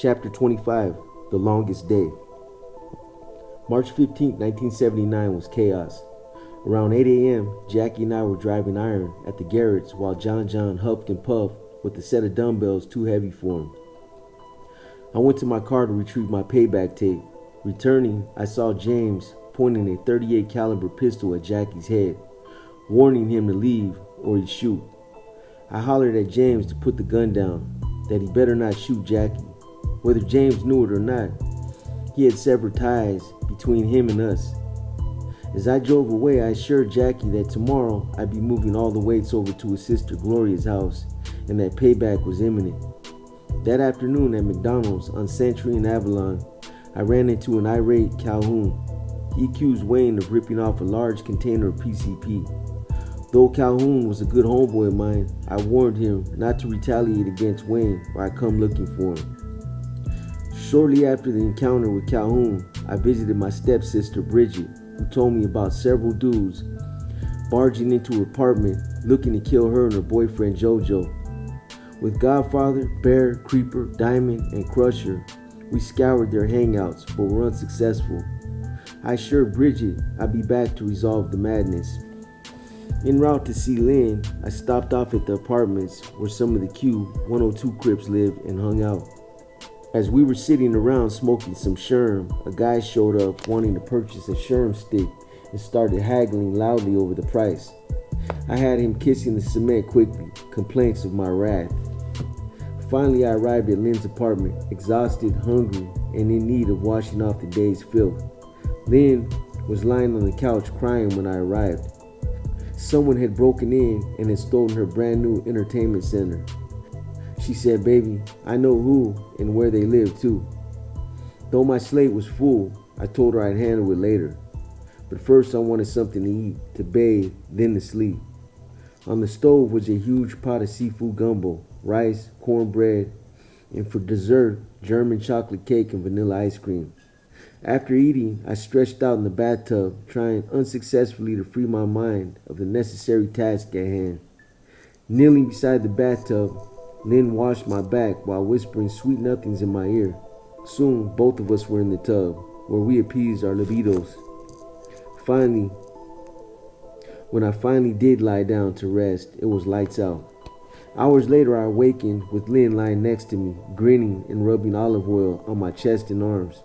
Chapter 25, The Longest Day. March 15, 1979 was chaos. Around 8 a.m., Jackie and I were driving iron at the Garrett's while John huffed and puffed with a set of dumbbells too heavy for him. I went to my car to retrieve my payback tape. Returning, I saw James pointing a .38 caliber pistol at Jackie's head, warning him to leave or he'd shoot. I hollered at James to put the gun down, that he better not shoot Jackie. Whether James knew it or not, he had severed ties between him and us. As I drove away, I assured Jackie that tomorrow I'd be moving all the weights over to his sister Gloria's house and that payback was imminent. That afternoon at McDonald's on Century and Avalon, I ran into an irate Calhoun. He accused Wayne of ripping off a large container of PCP. Though Calhoun was a good homeboy of mine, I warned him not to retaliate against Wayne or I'd come looking for him. Shortly after the encounter with Calhoun, I visited my stepsister Bridget, who told me about several dudes barging into her apartment looking to kill her and her boyfriend JoJo. With Godfather, Bear, Creeper, Diamond, and Crusher, we scoured their hangouts but were unsuccessful. I assured Bridget I'd be back to resolve the madness. En route to see Lynn, I stopped off at the apartments where some of the Q102 Crips lived and hung out. As we were sitting around smoking some Sherm, a guy showed up wanting to purchase a Sherm stick and started haggling loudly over the price. I had him kissing the cement quickly, complaints of my wrath. Finally, I arrived at Lynn's apartment, exhausted, hungry, and in need of washing off the day's filth. Lynn was lying on the couch crying when I arrived. Someone had broken in and had stolen her brand new entertainment center. She said, "Baby, I know who and where they live too." Though my slate was full, I told her I'd handle it later. But first I wanted something to eat, to bathe, then to sleep. On the stove was a huge pot of seafood gumbo, rice, cornbread, and for dessert, German chocolate cake and vanilla ice cream. After eating, I stretched out in the bathtub, trying unsuccessfully to free my mind of the necessary task at hand. Kneeling beside the bathtub, Lynn washed my back while whispering sweet nothings in my ear. Soon, both of us were in the tub, where we appeased our libidos. When I finally did lie down to rest, it was lights out. Hours later, I awakened with Lynn lying next to me, grinning and rubbing olive oil on my chest and arms.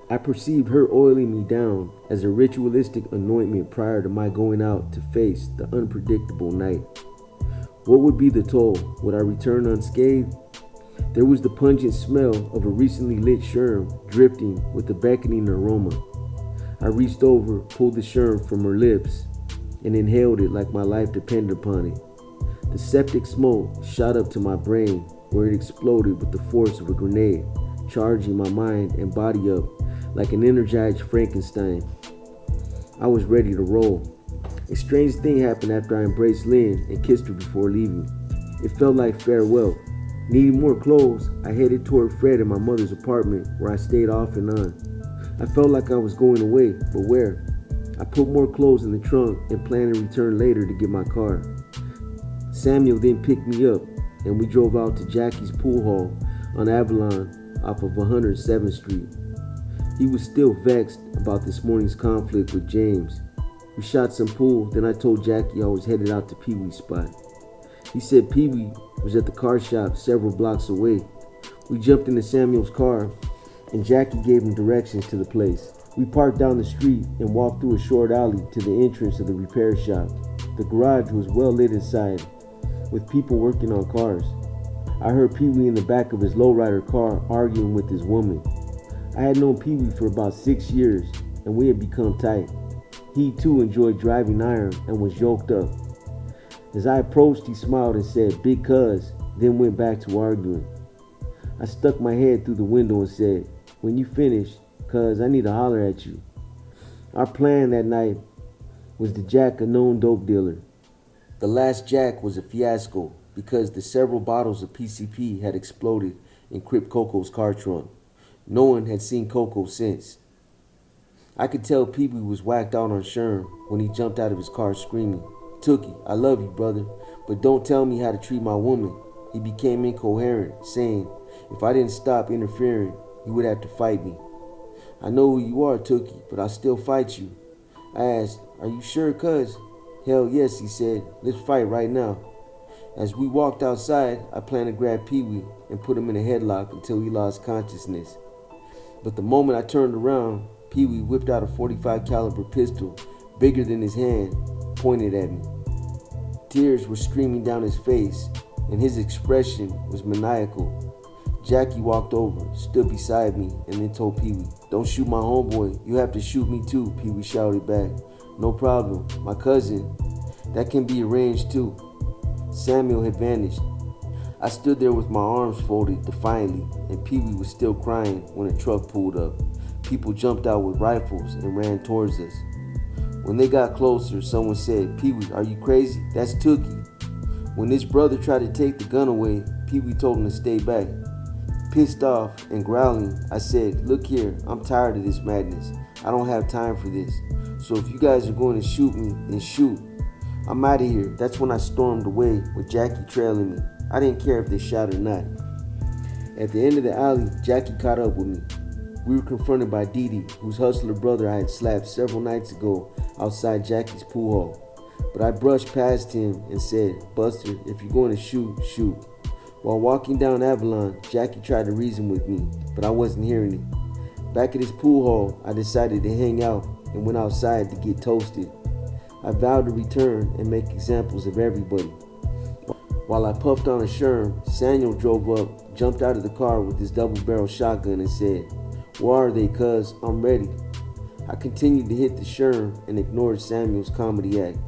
I perceived her oiling me down as a ritualistic anointment prior to my going out to face the unpredictable night. What would be the toll? Would I return unscathed? There was the pungent smell of a recently lit Sherm drifting with a beckoning aroma. I reached over, pulled the Sherm from her lips, and inhaled it like my life depended upon it. The septic smoke shot up to my brain, where it exploded with the force of a grenade, charging my mind and body up like an energized Frankenstein. I was ready to roll. A strange thing happened after I embraced Lynn and kissed her before leaving. It felt like farewell. Needing more clothes, I headed toward Fred in my mother's apartment, where I stayed off and on. I felt like I was going away, but where? I put more clothes in the trunk and planned to return later to get my car. Samuel then picked me up, and we drove out to Jackie's pool hall on Avalon off of 107th Street. He was still vexed about this morning's conflict with James. We shot some pool, then I told Jackie I was headed out to Pee-wee's spot. He said Pee-wee was at the car shop several blocks away. We jumped into Samuel's car, and Jackie gave him directions to the place. We parked down the street and walked through a short alley to the entrance of the repair shop. The garage was well lit inside, with people working on cars. I heard Pee-wee in the back of his lowrider car arguing with his woman. I had known Pee-wee for about 6 years, and we had become tight. He too enjoyed driving iron and was yoked up. As I approached, he smiled and said, "Big cuz," then went back to arguing. I stuck my head through the window and said, "When you finish, cuz, I need to holler at you." Our plan that night was to jack a known dope dealer. The last jack was a fiasco because the several bottles of PCP had exploded in Crip Coco's car trunk. No one had seen Coco since. I could tell Pee-wee was whacked out on Sherm when he jumped out of his car screaming, "Tookie, I love you, brother, but don't tell me how to treat my woman." He became incoherent, saying, If I didn't stop interfering, you would have to fight me. I know who you are, Tookie, but I'll still fight you. I asked, are you sure, cuz? Hell yes, he said. Let's fight right now. As we walked outside, I planned to grab Pee-wee and put him in a headlock until he lost consciousness. But the moment I turned around, Pee-wee whipped out a .45 caliber pistol, bigger than his hand, pointed at me. Tears were streaming down his face, and his expression was maniacal. Jackie walked over, stood beside me, and then told Pee-wee, don't shoot my homeboy, you have to shoot me too, Pee-wee shouted back. No problem, my cousin. That can be arranged too. Samuel had vanished. I stood there with my arms folded defiantly, and Pee-wee was still crying when a truck pulled up. People jumped out with rifles and ran towards us. When they got closer, someone said, Pee-wee, are you crazy? That's Tookie. When his brother tried to take the gun away, Pee-wee told him to stay back. Pissed off and growling, I said, look here, I'm tired of this madness. I don't have time for this. So if you guys are going to shoot me, then shoot. I'm out of here. That's when I stormed away with Jackie trailing me. I didn't care if they shot or not. At the end of the alley, Jackie caught up with me. We were confronted by Dee Dee, whose hustler brother I had slapped several nights ago outside Jackie's pool hall. But I brushed past him and said, Buster, if you're going to shoot, shoot. While walking down Avalon, Jackie tried to reason with me, but I wasn't hearing it. Back at his pool hall, I decided to hang out and went outside to get toasted. I vowed to return and make examples of everybody. While I puffed on a Sherm, Samuel drove up, jumped out of the car with his double-barrel shotgun and said, where are they, cuz? I'm ready. I continued to hit the Sherm and ignored Samuel's comedy act.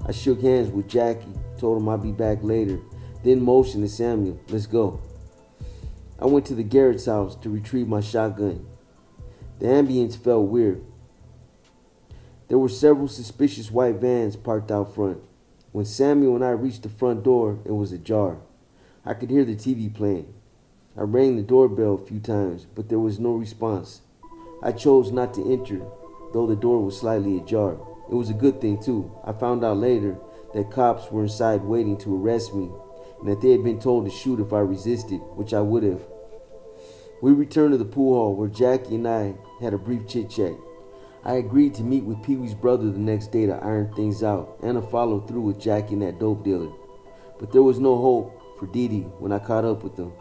I shook hands with Jackie, told him I'd be back later, then motioned to Samuel, let's go. I went to the Garrett's house to retrieve my shotgun. The ambience felt weird. There were several suspicious white vans parked out front. When Samuel and I reached the front door, it was ajar. I could hear the TV playing. I rang the doorbell a few times, but there was no response. I chose not to enter, though the door was slightly ajar. It was a good thing too. I found out later that cops were inside waiting to arrest me, and that they had been told to shoot if I resisted, which I would have. We returned to the pool hall where Jackie and I had a brief chit-chat. I agreed to meet with Pee-wee's brother the next day to iron things out and to follow through with Jackie and that dope dealer. But there was no hope for Dee Dee when I caught up with them.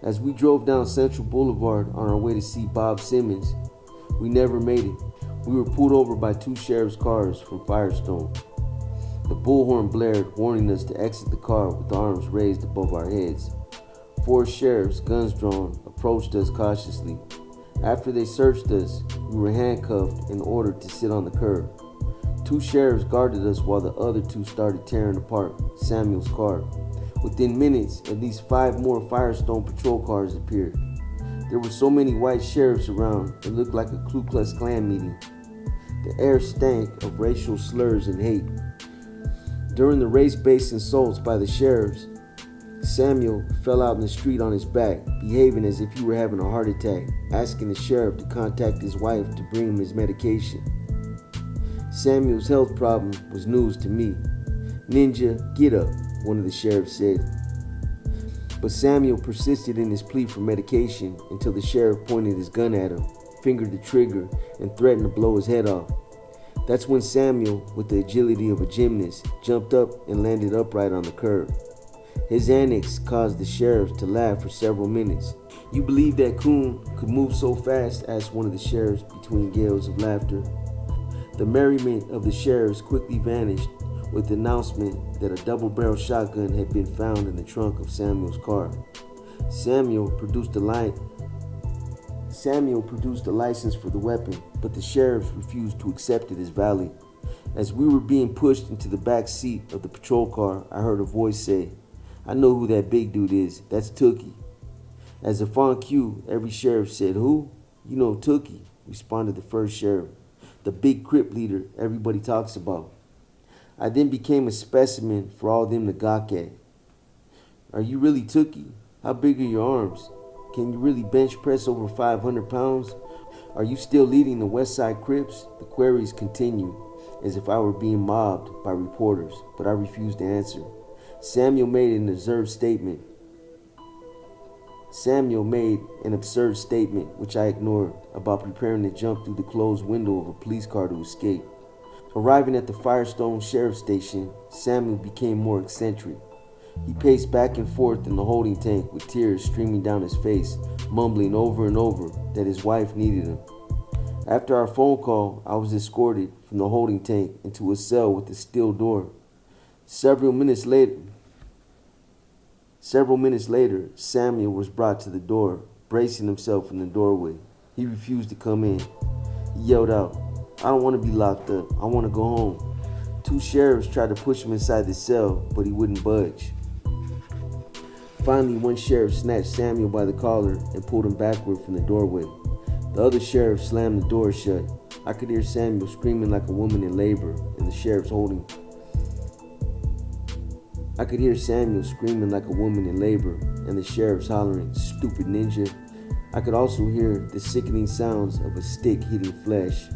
As we drove down Central Boulevard on our way to see Bob Simmons, we never made it. We were pulled over by two sheriff's cars from Firestone. The bullhorn blared, warning us to exit the car with arms raised above our heads. 4 sheriffs, guns drawn, approached us cautiously. After they searched us, we were handcuffed and ordered to sit on the curb. 2 sheriffs guarded us while the other 2 started tearing apart Samuel's car. Within minutes, at least 5 more Firestone patrol cars appeared. There were so many white sheriffs around, it looked like a Ku Klux Klan meeting. The air stank of racial slurs and hate. During the race-based insults by the sheriffs, Samuel fell out in the street on his back, behaving as if he were having a heart attack, asking the sheriff to contact his wife to bring him his medication. Samuel's health problem was news to me. Ninja, get up, one of the sheriffs said. But Samuel persisted in his plea for medication until the sheriff pointed his gun at him, fingered the trigger, and threatened to blow his head off. That's when Samuel, with the agility of a gymnast, jumped up and landed upright on the curb. His antics caused the sheriffs to laugh for several minutes. You believe that coon could move so fast? Asked one of the sheriffs between gales of laughter. The merriment of the sheriffs quickly vanished with the announcement that a double-barrel shotgun had been found in the trunk of Samuel's car. Samuel produced a license for the weapon, but the sheriffs refused to accept it as valid. As we were being pushed into the back seat of the patrol car, I heard a voice say, I know who that big dude is. That's Tookie. As if on cue, every sheriff said, who? You know Tookie, responded the first sheriff. The big Crip leader everybody talks about. I then became a specimen for all them to gawk at. Are you really Tookie? How big are your arms? Can you really bench press over 500 pounds? Are you still leading the West Side Crips? The queries continued, as if I were being mobbed by reporters, but I refused to answer. Samuel made an observed statement. Samuel made an absurd statement, which I ignored, about preparing to jump through the closed window of a police car to escape. Arriving at the Firestone Sheriff Station, Samuel became more eccentric. He paced back and forth in the holding tank with tears streaming down his face, mumbling over and over that his wife needed him. After our phone call, I was escorted from the holding tank into a cell with a steel door. Several minutes later, Samuel was brought to the door, bracing himself in the doorway. He refused to come in. He yelled out, "I don't want to be locked up. I want to go home." Two sheriffs tried to push him inside the cell, but he wouldn't budge. Finally, one sheriff snatched Samuel by the collar and pulled him backward from the doorway. The other sheriff slammed the door shut. I could hear Samuel screaming like a woman in labor, and the sheriff's holding. I could hear Samuel screaming like a woman in labor, and the sheriff's hollering, "Stupid ninja." I could also hear the sickening sounds of a stick hitting flesh.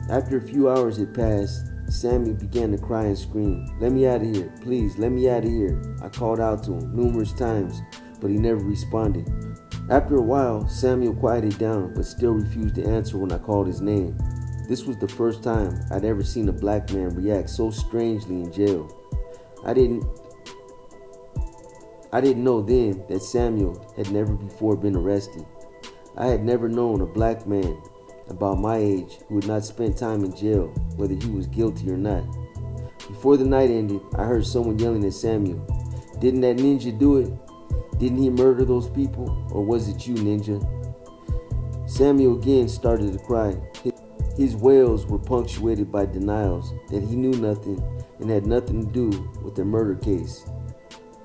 After a few hours had passed, Samuel began to cry and scream, "Let me out of here, please, let me out of here." I called out to him numerous times, but he never responded. After a while, Samuel quieted down, but still refused to answer when I called his name. This was the first time I'd ever seen a black man react so strangely in jail. I didn't know then that Samuel had never before been arrested. I had never known a black man about my age who had not spent time in jail, whether he was guilty or not. Before the night ended, I heard someone yelling at Samuel, "Didn't that ninja do it? Didn't he murder those people? Or was it you, ninja?" Samuel again started to cry. His wails were punctuated by denials that he knew nothing and had nothing to do with the murder case.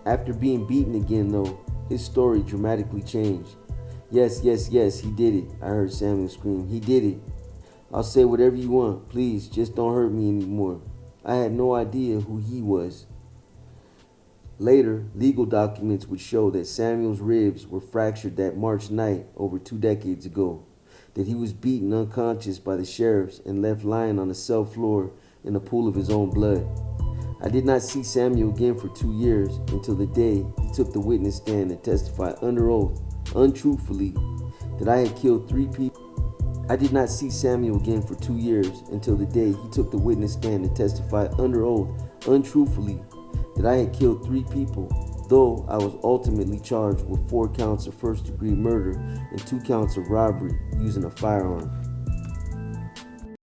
After being beaten again, though, his story dramatically changed. Yes, he did it," I heard Samuel scream. "He did it. I'll say whatever you want. Please, just don't hurt me anymore." I had no idea who he was. Later, legal documents would show that Samuel's ribs were fractured that March night over 2 decades ago, that he was beaten unconscious by the sheriffs and left lying on the cell floor in a pool of his own blood. I did not see Samuel again for 2 years until the day he took the witness stand and testified under oath, untruthfully, that I had killed 3 people. I did not see Samuel again for 2 years until the day he took the witness stand and testified under oath, untruthfully, that I had killed 3 people, though I was ultimately charged with 4 counts of first-degree murder and 2 counts of robbery using a firearm.